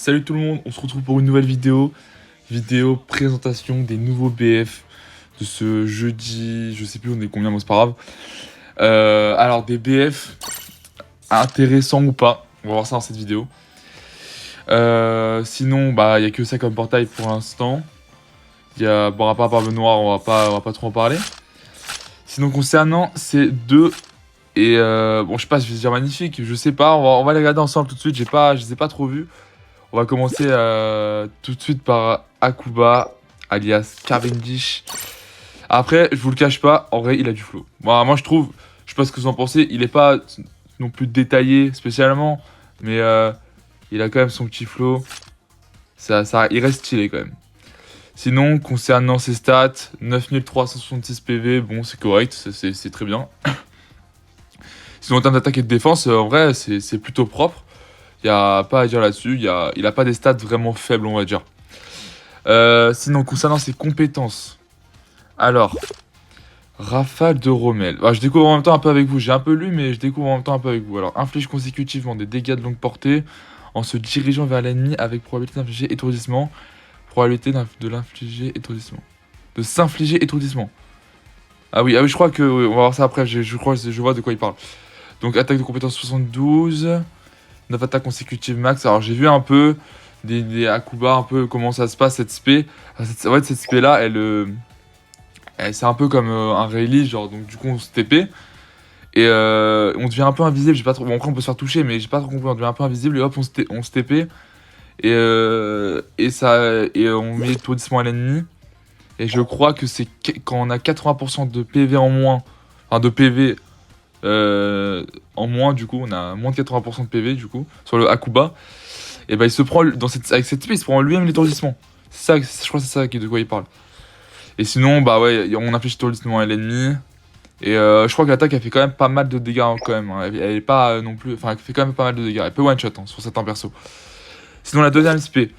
Salut tout le monde, on se retrouve pour une nouvelle vidéo présentation des nouveaux BF de ce jeudi, je sais plus on est combien, mais c'est pas grave. Alors des BF intéressants ou pas, on va voir ça dans cette vidéo. Sinon, bah il y a que ça comme portail pour l'instant. Il y a, bon, à part Barbe Noire, on va pas trop en parler. Sinon concernant ces deux et bon je sais pas, je vais dire magnifique, je sais pas, on va les regarder ensemble tout de suite. Je les ai pas trop vus. On va commencer tout de suite par Akuba, alias Cavendish. Après, je vous le cache pas, en vrai, il a du flow. Moi je trouve, je sais pas ce que vous en pensez, il est pas non plus détaillé spécialement, mais il a quand même son petit flow. Il reste stylé quand même. Sinon, concernant ses stats, 9366 PV, bon, c'est correct, c'est très bien. Sinon, en termes d'attaque et de défense, en vrai, c'est plutôt propre. Il n'y a pas à dire là-dessus. Il a pas des stats vraiment faibles, on va dire. Sinon, concernant ses compétences. Alors, Rafale de Rommel. Ah, je découvre en même temps un peu avec vous. J'ai un peu lu, mais je découvre en même temps un peu avec vous. Alors, inflige consécutivement des dégâts de longue portée en se dirigeant vers l'ennemi avec probabilité d'infliger étourdissement. Probabilité de l'infliger étourdissement. De s'infliger étourdissement. Ah oui, je crois que... oui, on va voir ça après. Je crois que je vois de quoi il parle. Donc, attaque de compétence 72... 9 attaques consécutives max. Alors j'ai vu un peu des Akuba, un peu comment ça se passe cette spé. En fait cette spé là, c'est un peu comme un rayleigh, genre donc du coup on se TP. Et on devient un peu invisible, j'ai pas trop... Bon après on peut se faire toucher mais j'ai pas trop compris, on devient un peu invisible et hop on se TP. Et on met étourdissement à l'ennemi. Et je crois que c'est quand on a 80% de PV en moins, enfin de PV en moins, du coup on a moins de 80% de PV du coup sur le Akuba, et bah il se prend avec cette spé, il se prend lui-même l'étourdissement. C'est ça, je crois que c'est ça de quoi il parle. Et sinon bah ouais, on inflige l'étourdissement à l'ennemi. Et je crois que l'attaque elle fait quand même pas mal de dégâts quand même, hein. Elle est pas non plus, enfin elle fait quand même pas mal de dégâts, elle peut one shot sur certains persos. Sinon la deuxième spé,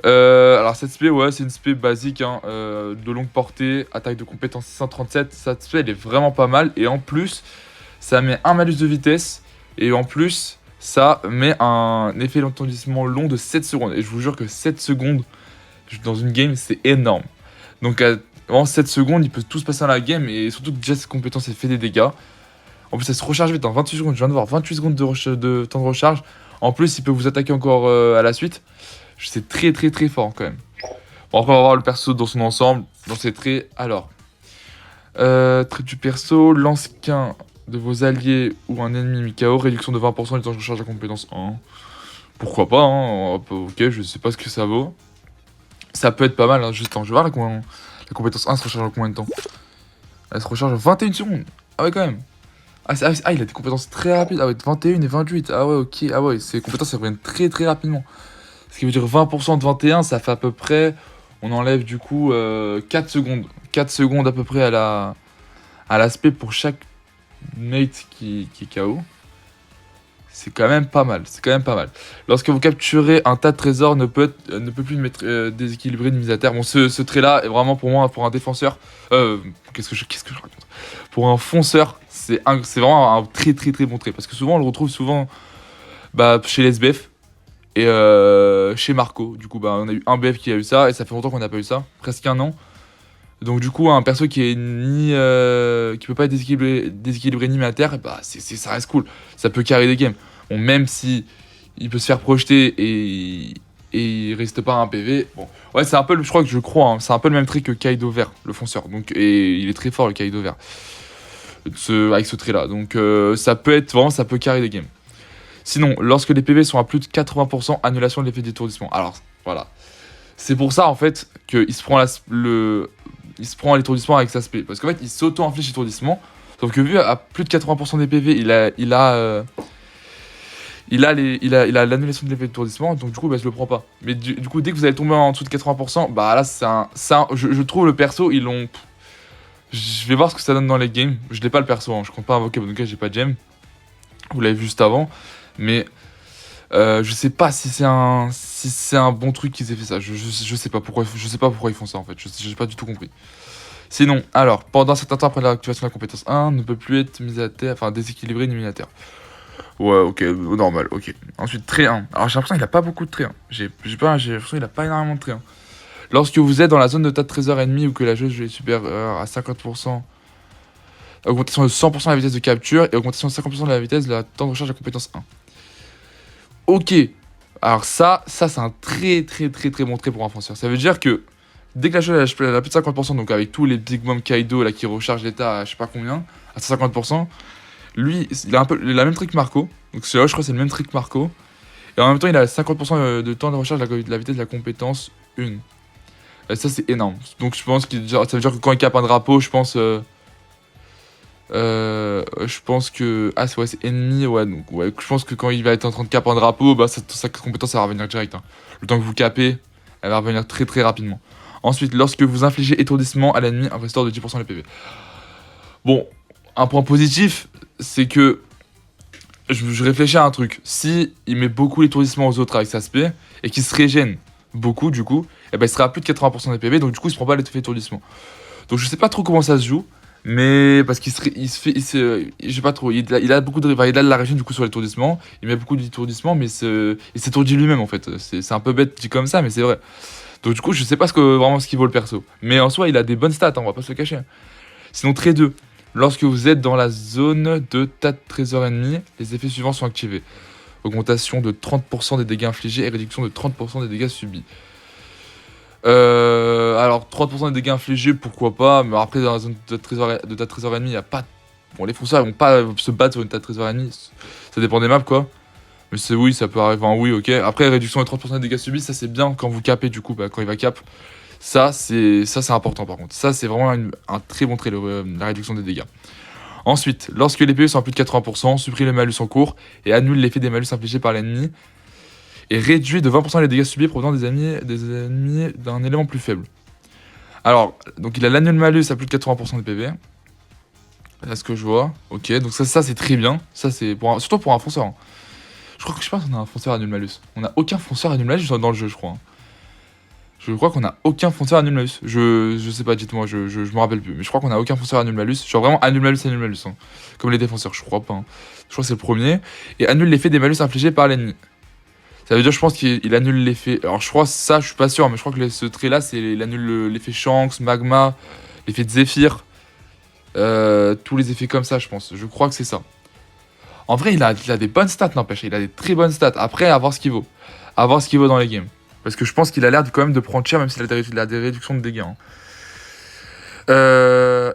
alors cette spé, ouais, c'est une spé basique, hein, de longue portée, attaque de compétence 637. Cette spé elle est vraiment pas mal, et en plus ça met un malus de vitesse, et en plus, ça met un effet d'étourdissement long de 7 secondes. Et je vous jure que 7 secondes dans une game, c'est énorme. Donc, en 7 secondes, il peut tout se passer dans la game, et surtout que déjà, cette compétence, elle fait des dégâts. En plus, elle se recharge vite, en 28 secondes. Je viens de voir 28 secondes de temps de recharge. En plus, il peut vous attaquer encore à la suite. C'est très très très fort quand même. Bon, après, on va voir le perso dans son ensemble, dans ses traits. Alors, trait du perso, lance qu'un de vos alliés ou un ennemi mis KO, réduction de 20% du temps de recharge à compétence 1. Pourquoi pas, hein, ok, je sais pas ce que ça vaut. Ça peut être pas mal, hein, juste en je vais voir la compétence 1 se recharge en combien de temps. Elle se recharge en 21 secondes. Ah ouais, quand même. Il a des compétences très rapides. Ah ouais, 21 et 28. Ah ouais, ok. Ah ouais, ces compétences, elles reviennent très très rapidement. Ce qui veut dire 20% de 21, ça fait à peu près... On enlève du coup 4 secondes. 4 secondes à peu près à l'aspect pour chaque mate qui est KO. C'est quand même pas mal, Lorsque vous capturez un tas de trésors, ne peut plus déséquilibrer ni mise à terre. Bon, ce trait-là est vraiment pour moi, pour un défenseur. Qu'est-ce que je raconte? Pour un fonceur, c'est vraiment un très très très bon trait. Parce que souvent, on le retrouve chez les SBF et chez Marco. Du coup, on a eu un BF qui a eu ça, et ça fait longtemps qu'on n'a pas eu ça, presque un an. Donc du coup, un perso qui est qui peut pas être déséquilibré ni mis à terre, bah ça reste cool. Ça peut carry des games. Bon, même si il peut se faire projeter et il reste pas un PV. Bon, ouais, c'est un peu, je crois, hein, c'est un peu le même trait que Kaido vert, le fonceur. Donc et il est très fort le Kaido vert. Avec ce trait là. Donc ça peut carry des games. Sinon, lorsque les PV sont à plus de 80%, annulation de l'effet d'étourdissement. Alors voilà. C'est pour ça en fait qu'il se prend l'étourdissement avec sa spé. Parce qu'en fait, il s'auto-inflige l'étourdissement. Sauf que vu à plus de 80% des PV, il a l'annulation de l'effet d'étourdissement. Donc du coup, je le prends pas. Mais du coup, dès que vous allez tomber en dessous de 80%, bah là, je trouve le perso, ils l'ont... Je vais voir ce que ça donne dans les games. Je n'ai pas le perso, hein. Je compte pas invoquer, donc j'ai pas de gemme. Vous l'avez vu juste avant. Mais... je sais pas si c'est un bon truc qu'ils aient fait ça. Je sais pas pourquoi ils font ça en fait. J'ai pas du tout compris. Sinon, alors, pendant un certain temps après l'activation de la compétence 1, ne peut plus être mise à terre, enfin déséquilibré ni mis à terre. Ouais, ok, normal, ok. Ensuite, trait 1. Alors j'ai l'impression qu'il a pas beaucoup de traits. J'ai l'impression qu'il a pas énormément de traits. Lorsque vous êtes dans la zone de tas de trésors ennemis ou que la joueuse est supérieure à 50%, augmentation de 100% de la vitesse de capture et augmentation de 50% de la vitesse de la temps de recharge de la compétence 1. Ok. Alors ça c'est un très bon trait pour un fonceur. Ça veut dire que dès que la chose elle a plus de 50%, donc avec tous les Big Mom Kaido là qui rechargent l'état à je sais pas combien, à 150%, lui il a un peu la même trick que Marco. Donc celui-là je crois que c'est le même trick que Marco. Et en même temps il a 50% de temps de recharge de la vitesse de la compétence 1. Ça c'est énorme. Donc je pense que ça veut dire que quand il capte un drapeau, je pense que. Ah, c'est ennemi, ouais. Donc, ouais, je pense que quand il va être en train de caper un drapeau, bah, sa compétence, elle va revenir direct. Hein. Le temps que vous capez, elle va revenir très rapidement. Ensuite, lorsque vous infligez étourdissement à l'ennemi, un restore de 10% les PV. Bon, un point positif, c'est que. Je réfléchis à un truc. Si il met beaucoup l'étourdissement aux autres avec sa spé, et qu'il se régène beaucoup, du coup, et ben, il sera à plus de 80% des PV, donc du coup, il se prend pas l'effet étourdissement. Donc, je sais pas trop comment ça se joue. Mais parce qu'il je sais pas trop, il a beaucoup de, enfin, il a de la région du coup sur l'étourdissement, il met beaucoup d'étourdissement, mais il s'étourdit lui-même en fait. C'est un peu bête dit comme ça, mais c'est vrai. Donc du coup, je sais pas vraiment ce qu'il vaut le perso. Mais en soi, il a des bonnes stats, hein, on va pas se le cacher. Sinon, trait 2. Lorsque vous êtes dans la zone de tas de trésors ennemis, les effets suivants sont activés. Augmentation de 30% des dégâts infligés et réduction de 30% des dégâts subis. Alors 30% des dégâts infligés, pourquoi pas, mais après dans la zone de ta trésor ennemi, il n'y a pas. Bon, les fonceurs ils vont pas se battre sur une tas de trésor ennemi, ça dépend des maps quoi. Mais c'est oui, ça peut arriver en oui, ok. Après, réduction de 30% des dégâts subis, ça c'est bien quand vous capez du coup, bah, quand il va cap. Ça c'est important par contre. Ça c'est vraiment un très bon trait, la réduction des dégâts. Ensuite, lorsque les PV sont à plus de 80%, supprime les malus en cours et annule l'effet des malus infligés par l'ennemi. Et réduit de 20% les dégâts subis provenant des ennemis d'un élément plus faible. Alors, donc il a l'annule malus à plus de 80% des PV. Là, ce que je vois. Ok, donc ça c'est très bien. Ça c'est surtout pour un fonceur. Hein. Je sais pas si on a un fonceur annule malus. On a aucun fonceur annule malus dans le jeu, je crois. Hein. Je crois qu'on a aucun fonceur annule malus. Je sais pas, dites-moi, je me rappelle plus. Mais je crois qu'on a aucun fonceur annule malus. Genre vraiment annule malus. Hein. Comme les défenseurs, je crois pas. Hein. Je crois que c'est le premier. Et annule l'effet des malus infligés par l'ennemi. Ça veut dire, je pense qu'il annule l'effet. Alors, je crois ça, je suis pas sûr, mais je crois que ce trait-là, il annule l'effet Shanks, Magma, l'effet de Zephyr. Tous les effets comme ça, je pense. Je crois que c'est ça. En vrai, il a des bonnes stats, n'empêche. Il a des très bonnes stats. Après, à voir ce qu'il vaut. À voir ce qu'il vaut dans les games. Parce que je pense qu'il a l'air quand même de prendre cher, même s'il a des réductions de dégâts. Hein.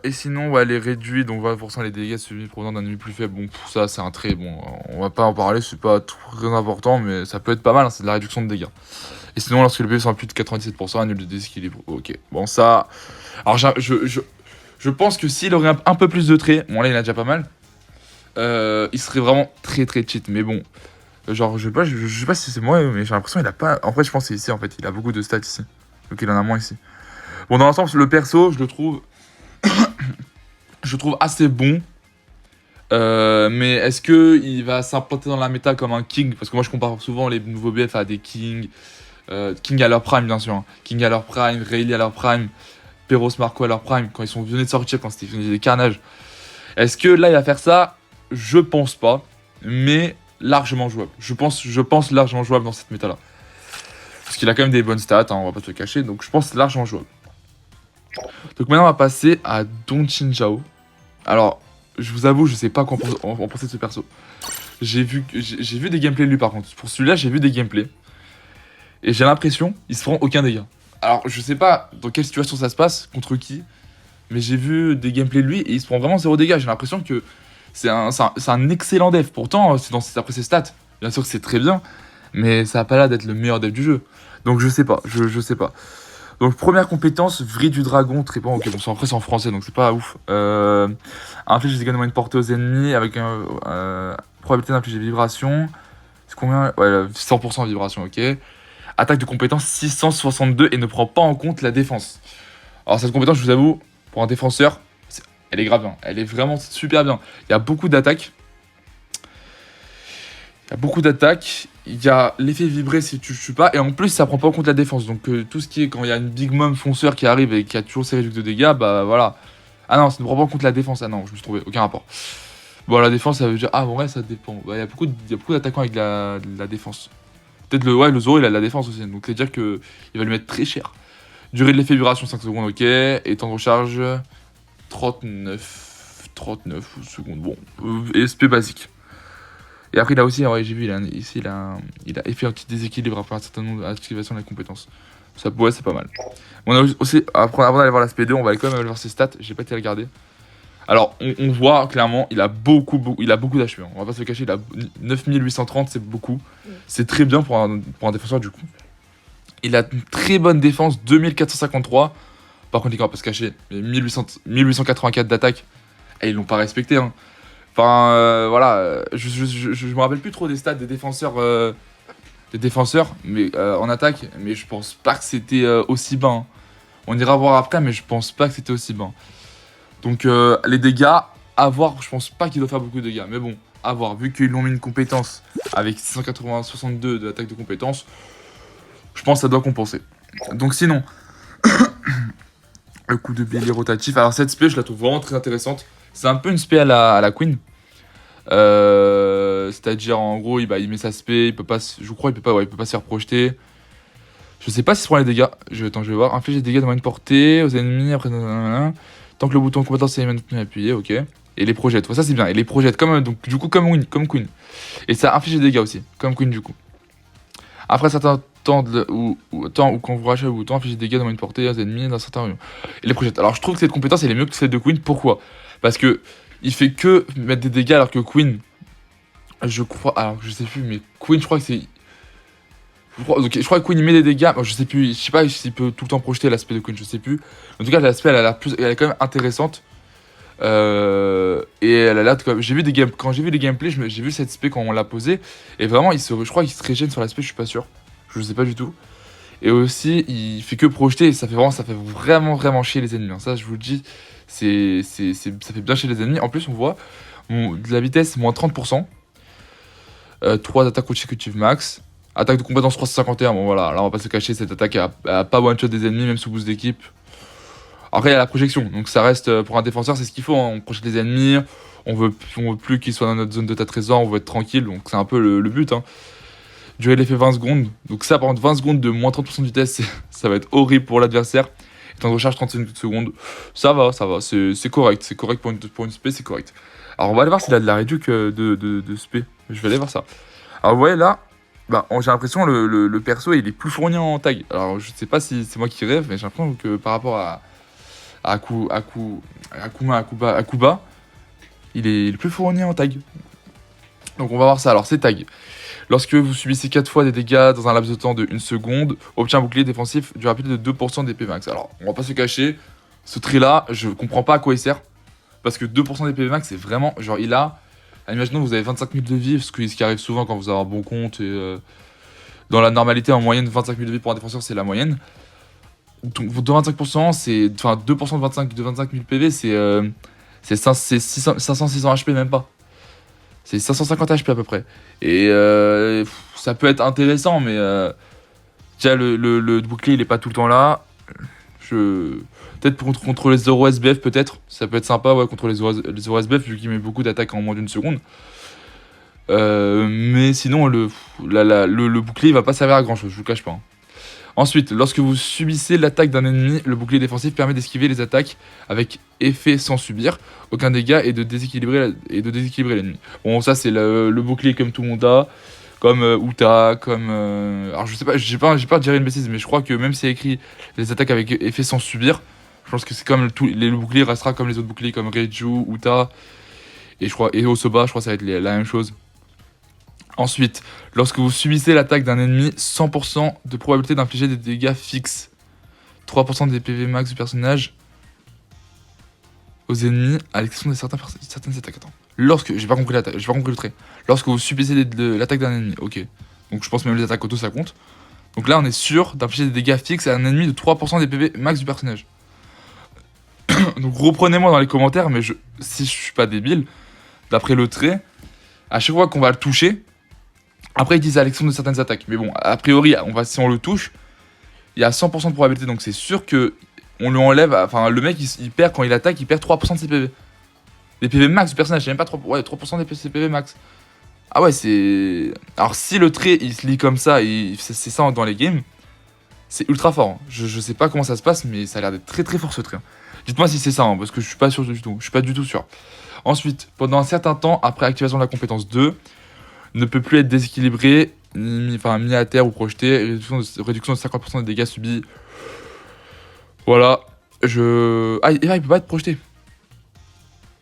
Et sinon, ouais, les réduits, donc 20% les dégâts subis provenant d'un ennemi plus faible. Bon, pour ça, c'est un trait. Bon, on va pas en parler, c'est pas très important, mais ça peut être pas mal, hein, c'est de la réduction de dégâts. Et sinon, lorsque le PV sont à plus de 97%, annule de déséquilibre. Ok, bon, ça. Alors, je pense que s'il aurait un peu plus de traits, bon, là, il a déjà pas mal, il serait vraiment très cheat. Mais bon, genre, je sais pas si c'est moi, mais j'ai l'impression qu'il a pas. En fait, je pense que c'est ici, en fait, il a beaucoup de stats ici. Donc, il en a moins ici. Bon, dans l'ensemble, le perso, je le trouve assez bon. Mais est-ce qu'il va s'implanter dans la méta comme un King? Parce que moi, je compare souvent les nouveaux BF à des King. King à leur prime, bien sûr. Hein. King à leur prime, Rayleigh à leur prime, Perros Marco à leur prime, quand ils sont venus de sortir, quand c'était des carnages. Est-ce que là, il va faire ça? Je pense pas. Mais largement jouable. Je pense largement jouable dans cette méta-là. Parce qu'il a quand même des bonnes stats, hein, on va pas te le cacher. Donc, je pense largement jouable. Donc maintenant on va passer à Don Chinchao. Alors, je vous avoue, je sais pas quoi en penser de ce perso. J'ai vu des gameplays de lui par contre. Pour celui-là, j'ai vu des gameplays. Et j'ai l'impression, il se prend aucun dégât. Alors, je sais pas dans quelle situation ça se passe, contre qui. Mais j'ai vu des gameplays de lui et il se prend vraiment 0 dégâts. J'ai l'impression que c'est un excellent dev. Pourtant, après ses stats. Bien sûr que c'est très bien. Mais ça a pas l'air d'être le meilleur dev du jeu. Donc je sais pas, je sais pas. Donc première compétence, vrille du dragon, trépant, ok bon après c'est en français donc c'est pas ouf. Inflige des dégâts de moyenne portée aux ennemis avec probabilité d'infliger vibration. C'est combien? Ouais 100% vibration, ok. Attaque de compétence 662 et ne prend pas en compte la défense. Alors cette compétence je vous avoue, pour un défenseur, elle est grave bien, elle est vraiment super bien. Il y a beaucoup d'attaques. Il y a l'effet vibrer si tu tues pas, et en plus ça prend pas en compte la défense. Donc tout ce qui est quand il y a une Big Mom fonceur qui arrive et qui a toujours ses réductions de dégâts, bah voilà. Ah non, ça ne prend pas en compte la défense. Ah non, je me suis trompé, aucun rapport. Bon, la défense, ça veut dire. Ah, bon, ouais, ça dépend. Il y a beaucoup d'attaquants avec de la défense. Peut-être le Zoro, il a de la défense aussi. Donc, c'est-à-dire qu'il va lui mettre très cher. Durée de l'effet vibration 5 secondes, ok. Et temps de recharge 39 secondes. Bon, SP basique. Et après, il a aussi, ouais, j'ai vu, ici, il a effet anti-déséquilibre après un certain nombre d'activations de la compétence. Ça, ouais, c'est pas mal. On a aussi, avant d'aller voir l'aspect 2, on va quand même aller voir ses stats. J'ai pas été regarder. Alors, on voit clairement, il a beaucoup d'HP. On va pas se le cacher, il a 9830, c'est beaucoup. C'est très bien pour un défenseur du coup. Il a une très bonne défense, 2453. Par contre, il ne va pas se cacher, 1884 d'attaque. Et ils l'ont pas respecté. Hein. Enfin, voilà, je me rappelle plus trop des stats des défenseurs, mais en attaque. Mais je pense pas que c'était aussi bas. Hein. On ira voir après, mais je pense pas que c'était aussi bas. Donc les dégâts, à voir, je pense pas qu'il doit faire beaucoup de dégâts. Mais bon, à voir, vu qu'ils l'ont mis une compétence avec 682 de l'attaque de compétence, je pense que ça doit compenser. Donc sinon, le coup de bélier rotatif. Alors cette spé, je la trouve vraiment très intéressante. C'est un peu une spé à la Queen. C'est-à-dire en gros, il met sa spé, il peut pas, je crois, il peut pas se faire projeter. Je sais pas si c'est pour les dégâts. Je vais voir. Inflige des dégâts de une portée aux ennemis après. Tant que le bouton de compétence est maintenu appuyé, ok. Et les projette. Ouais, ça c'est bien. Et les projette comme donc du coup comme Queen. Et ça inflige des dégâts aussi, comme Queen du coup. Après certains temps ou quand vous rachetez le bouton, inflige des dégâts de une portée aux ennemis d'un certain rayon. Et les projette. Alors je trouve que cette compétence elle est mieux que celle de Queen. Pourquoi? Parce que il fait que mettre des dégâts alors que Queen, je crois. Alors je sais plus, mais Queen, je crois que c'est. Je crois que Queen il met des dégâts, je sais plus, je sais pas s'il peut tout le temps projeter l'aspect de Queen, je sais plus. En tout cas, l'aspect elle est quand même intéressante. Et elle a l'air quand quand j'ai vu les gameplays, j'ai vu cette spé quand on l'a posé. Et vraiment, je crois qu'il se régène sur l'aspect, je suis pas sûr. Je sais pas du tout. Et aussi, il fait que projeter et ça fait vraiment chier les ennemis. Ça, je vous le dis, ça fait bien chier les ennemis. En plus, on voit de la vitesse, moins 30%. 3 attaques consécutives max. Attaque de compétence 351, bon voilà, là on va pas se cacher, cette attaque a pas one-shot des ennemis, même sous boost d'équipe. Après il y a la projection, donc ça reste, pour un défenseur c'est ce qu'il faut, hein. On projette les ennemis, on veut plus qu'ils soient dans notre zone de ta trésor, on veut être tranquille, donc c'est un peu le but. Hein. Durée de l'effet 20 secondes, donc ça par contre 20 secondes de moins 30% de vitesse, ça va être horrible pour l'adversaire. Et temps de recharge 35 secondes, ça va, c'est correct pour une spé, c'est correct. Alors on va aller voir s'il a de la réduc de spé, je vais aller voir ça. Alors vous voyez là, j'ai l'impression le perso il est plus fourni en tag. Alors je sais pas si c'est moi qui rêve, mais j'ai l'impression que par rapport à Kuba, il est plus fourni en tag. Donc on va voir ça. Alors c'est tag. Lorsque vous subissez 4 fois des dégâts dans un laps de temps de 1 seconde, obtient un bouclier défensif du rapide de 2% d'épée max. Alors on va pas se cacher, ce trait là, je comprends pas à quoi il sert. Parce que 2% d'épée max c'est vraiment, genre il a... Imaginons que vous avez 25 000 de vie, ce qui arrive souvent quand vous avez un bon compte. Et, dans la normalité, en moyenne, 25 000 de vie pour un défenseur, c'est la moyenne. Donc, de 25%, c'est. Enfin, 2% de 25 000 PV, c'est 500-600 HP, même pas. C'est 550 HP à peu près. Et ça peut être intéressant, mais. Déjà, le bouclier, il est pas tout le temps là. Peut-être contre les Zoro SBF, peut-être. Ça peut être sympa, ouais, contre les Zoro SBF, vu qu'il met beaucoup d'attaques en moins d'une seconde. Mais sinon, le bouclier, il va pas servir à grand chose, je vous le cache pas. Hein. Ensuite, lorsque vous subissez l'attaque d'un ennemi, le bouclier défensif permet d'esquiver les attaques avec effet sans subir aucun dégât et de déséquilibrer l'ennemi. Bon, ça, c'est le bouclier comme tout le monde a. Comme Uta, comme... Alors je sais pas, j'ai pas à dire une bêtise, mais je crois que même s'il y a écrit les attaques avec effet sans subir, je pense que c'est comme le bouclier restera comme les autres boucliers, comme Reiju, Uta, et Osoba, je crois que ça va être la même chose. Ensuite, lorsque vous subissez l'attaque d'un ennemi, 100% de probabilité d'infliger des dégâts fixes. 3% des PV max du personnage aux ennemis, à l'exception de certaines attaques. Attends. J'ai pas compris le trait. Lorsque vous subissez l'attaque d'un ennemi, ok. Donc je pense même les attaques auto ça compte. Donc là on est sûr d'infliger des dégâts fixes à un ennemi de 3% des PV max du personnage. Donc reprenez-moi dans les commentaires, mais si je suis pas débile, d'après le trait, à chaque fois qu'on va le toucher, après ils disent à l'exception de certaines attaques. Mais bon, a priori, si on le touche, il y a 100% de probabilité, donc c'est sûr que on lui enlève, enfin le mec il perd quand il attaque, il perd 3% de ses PV. Des PV max du personnage, c'est même pas 3%, ouais, 3% des PV max. Ah ouais, c'est... Alors si le trait, il se lit comme ça, et c'est ça dans les games, c'est ultra fort. Hein. Je sais pas comment ça se passe, mais ça a l'air d'être très très fort ce trait. Hein. Dites-moi si c'est ça, hein, parce que je suis pas sûr du tout. Je suis pas du tout sûr. Ensuite, pendant un certain temps, après activation de la compétence 2, ne peut plus être déséquilibré, mis à terre ou projeté, réduction de 50% des dégâts subis. Voilà, Ah, il peut pas être projeté.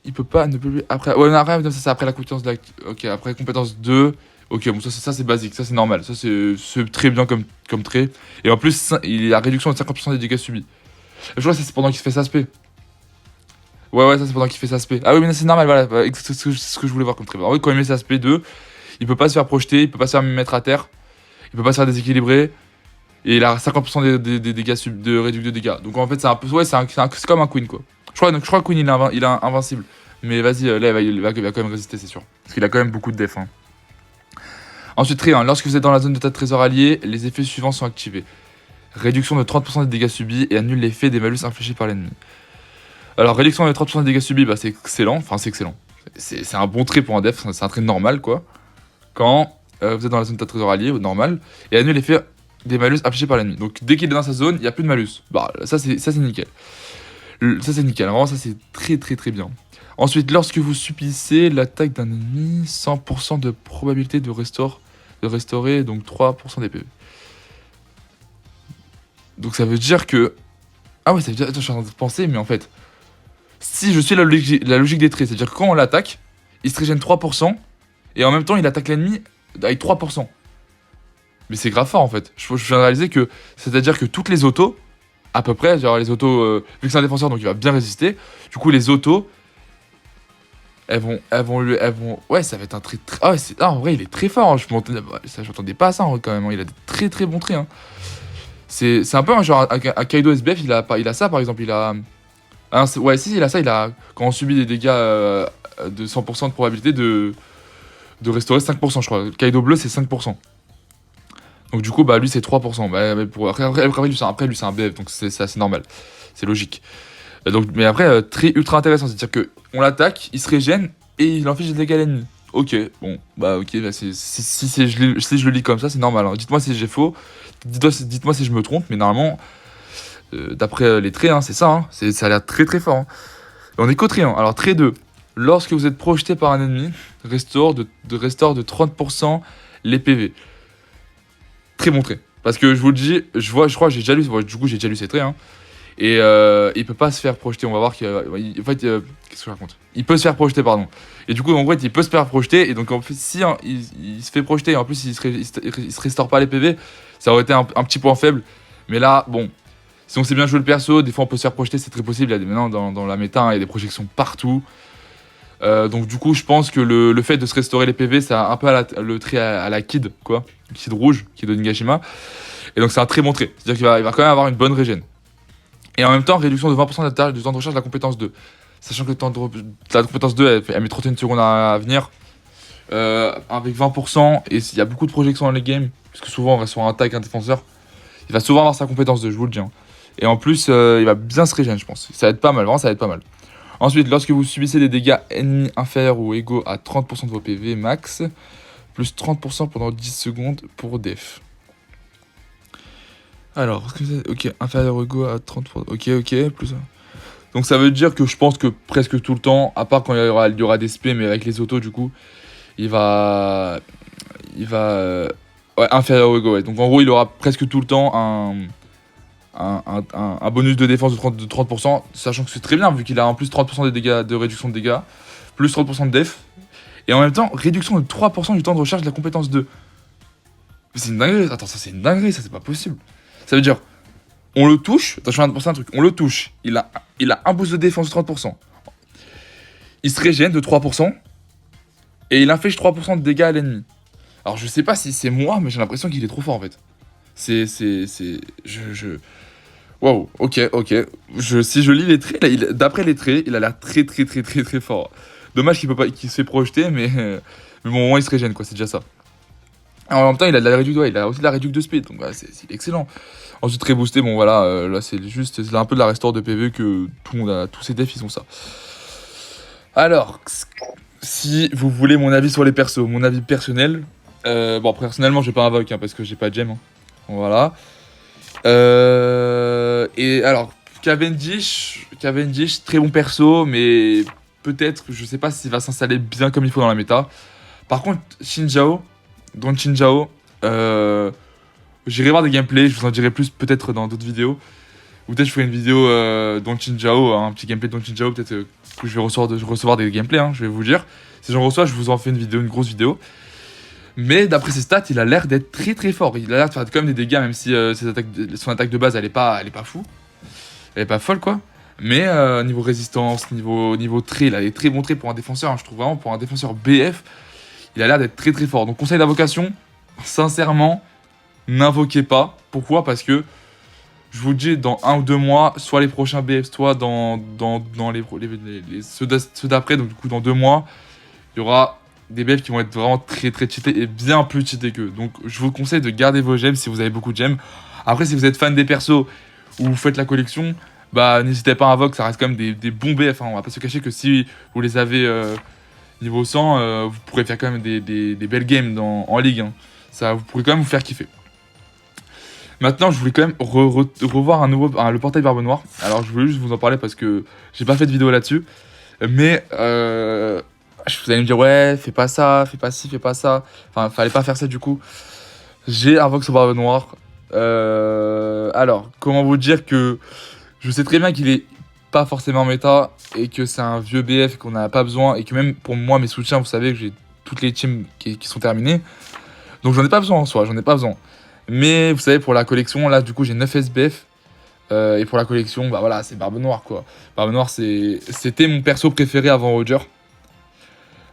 Il peut pas, ne peut plus... Après, ouais, non, après, ça c'est après la compétence de la... Ok, après compétence 2... Ok, bon, ça c'est basique, ça c'est normal. Ça c'est très bien comme trait. Et en plus, il a réduction de 50% des dégâts subis. Je crois que c'est pendant qu'il se fait s'aspect. Ouais, ça c'est pendant qu'il fait s'aspect. Ah oui, mais c'est normal, voilà. C'est ce que je voulais voir comme trait. En fait, quand il met s'aspect 2, il peut pas se faire projeter, il peut pas se faire mettre à terre, il peut pas se faire déséquilibrer. Et il a 50% des dégâts de réduction de dégâts. Donc en fait, c'est un peu. Ouais, c'est comme un Queen quoi. Je crois que Queen il est invincible. Mais vas-y, là il va quand même résister, c'est sûr. Parce qu'il a quand même beaucoup de def. Hein. Ensuite, très 1. Lorsque vous êtes dans la zone de tas de trésors alliés, les effets suivants sont activés. Réduction de 30% des dégâts subis et annule l'effet des malus infligés par l'ennemi. Alors, réduction de 30% des dégâts subis, bah, c'est excellent. Enfin, c'est excellent. C'est un bon trait pour un def, c'est un trait normal quoi. Quand vous êtes dans la zone de tas de trésors alliés, normal. Et annule l'effet des malus affichés par l'ennemi. Donc dès qu'il est dans sa zone, il n'y a plus de malus. Bah ça c'est nickel. Ça c'est nickel, vraiment ça c'est très très très bien. Ensuite, lorsque vous subissez l'attaque d'un ennemi, 100% de probabilité de restaurer donc 3% des PV. Donc ça veut dire que... Ah ouais, ça veut dire... Attends, je suis en train de penser, mais en fait... Si je suis la logique des traits, c'est-à-dire que quand on l'attaque, il se régène 3%, et en même temps il attaque l'ennemi avec 3%. Mais c'est grave fort en fait. Je viens de réaliser que, c'est-à-dire que toutes les autos, à peu près, genre les autos, vu que c'est un défenseur donc il va bien résister, du coup les autos, elles vont, ouais ça va être un très, ah ouais, en vrai il est très fort, hein. Je m'attendais pas à ça quand même, hein. Il a des très très bons traits. Hein. C'est un peu genre, un Kaido SBF, il a ça par exemple, il a, ouais si il a ça, quand on subit des dégâts de 100% de probabilité de restaurer 5% je crois. Le Kaido bleu c'est 5%. Donc du coup, bah lui c'est 3%. Après lui c'est un BF, donc c'est assez normal. C'est logique. Donc, mais après, très ultra intéressant, c'est-à-dire que on l'attaque, il se régène et il inflige des dégâts à l'ennemi. Ok, bon, bah ok, bah, si je le lis comme ça, c'est normal. Hein. Dites-moi si j'ai faux, dites-moi si je me trompe, mais normalement, d'après les traits, hein, c'est ça, hein, ça a l'air très très fort. Hein. Et on est qu'au trait 1. Alors trait 2, lorsque vous êtes projeté par un ennemi, restaure de 30% les PV. Très bon trait. Parce que je vous le dis, je crois que j'ai déjà lu, du coup j'ai déjà lu ces traits. Hein, et il peut pas se faire projeter, on va voir qu'en fait, qu'est-ce que je raconte. Il peut se faire projeter, pardon. Et du coup, en fait, il peut se faire projeter, et donc en fait, si hein, il se fait projeter, et en plus il se restaure pas les PV, ça aurait été un petit point faible. Mais là, bon, si on sait bien jouer le perso, des fois on peut se faire projeter, c'est très possible. Maintenant, dans la méta, hein, il y a des projections partout. Donc du coup, je pense que le fait de se restaurer les PV, c'est un peu le trait à la Kid, quoi. Kid rouge, Kid Onigashima. Et donc c'est un très bon trait. C'est-à-dire qu'il va quand même avoir une bonne régène. Et en même temps, réduction de 20% du temps de recharge de la compétence 2. Sachant que la compétence 2, elle met 31 secondes à venir. Avec 20%, et il y a beaucoup de projections dans les games, puisque souvent on reste sur un tank, un défenseur. Il va souvent avoir sa compétence 2, je vous le dis. Hein. Et en plus, il va bien se régénérer, je pense. Ça va être pas mal, vraiment ça va être pas mal. Ensuite, lorsque vous subissez des dégâts ennemis inférieurs ou égaux à 30% de vos PV max, plus 30% pendant 10 secondes pour def. Alors, ok, inférieur ou égaux à 30%. Ok, plus. Donc ça veut dire que je pense que presque tout le temps, à part quand il y aura des spé, mais avec les autos, du coup, il va. Ouais, inférieur ou égaux, ouais. Donc en gros, il aura presque tout le temps un bonus de défense de 30%, sachant que c'est très bien, vu qu'il a en plus 30% des dégâts, de réduction de dégâts, plus 30% de def, et en même temps, réduction de 3% du temps de recharge de la compétence 2. Mais c'est une dinguerie, attends, ça c'est une dinguerie, ça c'est pas possible. Ça veut dire, on le touche, attends, je viens de penser un truc, on le touche, il a un boost de défense de 30%, il se régène de 3%, et il inflige 3% de dégâts à l'ennemi. Alors je sais pas si c'est moi, mais j'ai l'impression qu'il est trop fort en fait. Waouh, ok. Si je lis les traits, là, d'après les traits, il a l'air très très très très très fort. Dommage qu'il se fait projeter, mais bon, au moins il se régène, quoi, c'est déjà ça. Alors, en même temps, il a aussi de la réduction de speed, donc bah, c'est excellent. Ensuite, très boosté, bon voilà, là c'est un peu de la restore de PV que tout le monde a, tous ces defs ils ont ça. Alors, si vous voulez mon avis sur les persos, mon avis personnel, bon, personnellement, j'ai pas invoque parce que j'ai pas de gemme. Hein. Voilà. Et alors, Cavendish, très bon perso, mais peut-être, je sais pas s'il va s'installer bien comme il faut dans la méta. Par contre, Don Chinjao, j'irai voir des gameplays, je vous en dirai plus peut-être dans d'autres vidéos. Ou peut-être je ferai une vidéo Don Chinjao, un petit gameplay de Don Chinjao, peut-être que je vais recevoir des gameplays, hein, je vais vous dire. Si j'en reçois, je vous en fais une vidéo, une grosse vidéo. Mais d'après ses stats, il a l'air d'être très très fort. Il a l'air de faire quand même des dégâts, même si son attaque de base, elle est pas fou. Elle est pas folle, quoi. Mais niveau résistance, niveau trait, il a des très bons traits pour un défenseur. Hein, je trouve vraiment pour un défenseur BF, il a l'air d'être très très fort. Donc conseil d'invocation, sincèrement, n'invoquez pas. Pourquoi? Parce que je vous le dis, dans 1 ou 2 mois, soit les prochains BF, soit dans ceux d'après, donc du coup dans 2 mois, il y aura des BF qui vont être vraiment très très cheatés et bien plus cheatés qu'eux. Donc je vous conseille de garder vos gemmes si vous avez beaucoup de gemmes. Après, si vous êtes fan des persos ou vous faites la collection, bah n'hésitez pas à invoque, ça reste quand même des bons BF. Hein. On va pas se cacher que si vous les avez niveau 100, vous pourrez faire quand même des belles games en ligue. Hein. Ça, vous pourrez quand même vous faire kiffer. Maintenant, je voulais quand même revoir le portail Barbe Noire. Alors, je voulais juste vous en parler parce que j'ai pas fait de vidéo là-dessus. Mais vous allez me dire, ouais, fais pas ça, fais pas ci, fais pas ça. Enfin, fallait pas faire ça du coup. J'ai un Vox au Barbe Noire. Alors, comment vous dire que je sais très bien qu'il est pas forcément méta et que c'est un vieux BF et qu'on n'a pas besoin. Et que même pour moi, mes soutiens, vous savez que j'ai toutes les teams qui sont terminées. Donc, j'en ai pas besoin en soi, j'en ai pas besoin. Mais vous savez, pour la collection, là, du coup, j'ai 9 SBF. Et pour la collection, bah voilà, c'est Barbe Noire, quoi. Barbe Noire, c'était mon perso préféré avant Roger.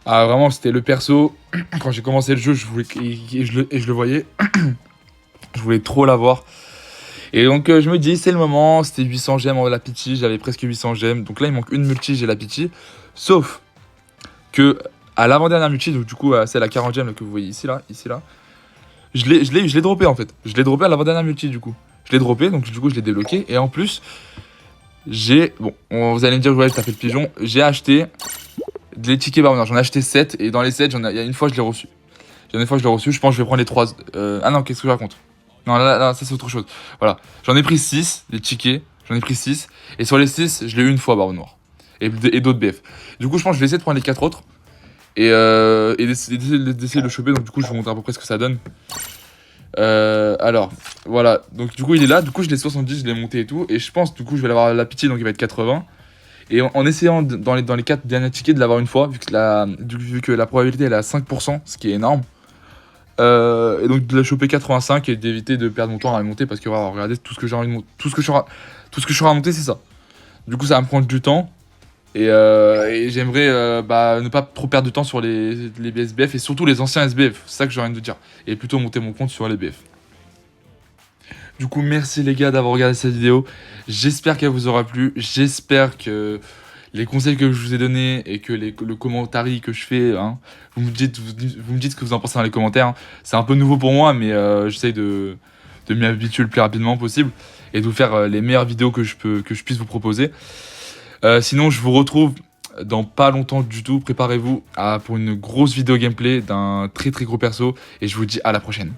Ah, vraiment, c'était le perso. Quand j'ai commencé le jeu, je le voyais. Je voulais trop l'avoir. Et donc, je me dis, c'est le moment. C'était 800 gemmes en la Pidgey. J'avais presque 800 gemmes. Donc là, il manque une multi, j'ai la Pidgey. Sauf que, à l'avant-dernière multi, donc du coup, c'est la 40 gemmes que vous voyez ici, là. Je l'ai droppé en fait. Je l'ai droppé à l'avant-dernière multi du coup. Je l'ai droppé, donc du coup je l'ai débloqué. Et en plus, bon, vous allez me dire, ouais, t'as fait le pigeon. J'ai acheté des tickets Barbe Noire. J'en ai acheté 7. Et dans les 7, il y a une fois je l'ai reçu. Je pense que je vais prendre les 3. Ah non, qu'est-ce que je raconte? Non, là, ça c'est autre chose. Voilà. J'en ai pris 6, des tickets. J'en ai pris 6. Et sur les 6, je l'ai eu une fois Barbe Noire. Et d'autres BF. Du coup, je pense que je vais essayer de prendre les 4 autres. Et d'essayer de le choper. Donc du coup, je vais vous montrer à peu près ce que ça donne. Alors, voilà. Donc du coup, il est là. Du coup, je l'ai 70, je l'ai monté et tout. Et je pense, du coup, je vais l'avoir la pitié, donc il va être 80. Et en essayant dans les 4 derniers tickets de l'avoir une fois, vu que la probabilité elle est à 5%, ce qui est énorme. Et donc de la choper 85 et d'éviter de perdre mon temps à la monter parce que voilà, regardez tout ce que j'ai envie de monter, tout ce que je suis à monter, c'est ça. Du coup, ça va me prendre du temps. Et j'aimerais ne pas trop perdre de temps sur les SBF et surtout les anciens SBF, c'est ça que j'ai envie de dire. Et plutôt monter mon compte sur les BF. Du coup, merci les gars d'avoir regardé cette vidéo. J'espère qu'elle vous aura plu. J'espère que les conseils que je vous ai donnés et que le commentaire que je fais, hein, vous me dites ce que vous en pensez dans les commentaires. Hein. C'est un peu nouveau pour moi, mais j'essaye de m'y habituer le plus rapidement possible et de vous faire les meilleures vidéos que je puisse vous proposer. Sinon, je vous retrouve dans pas longtemps du tout. Préparez-vous pour une grosse vidéo gameplay d'un très très gros perso. Et je vous dis à la prochaine.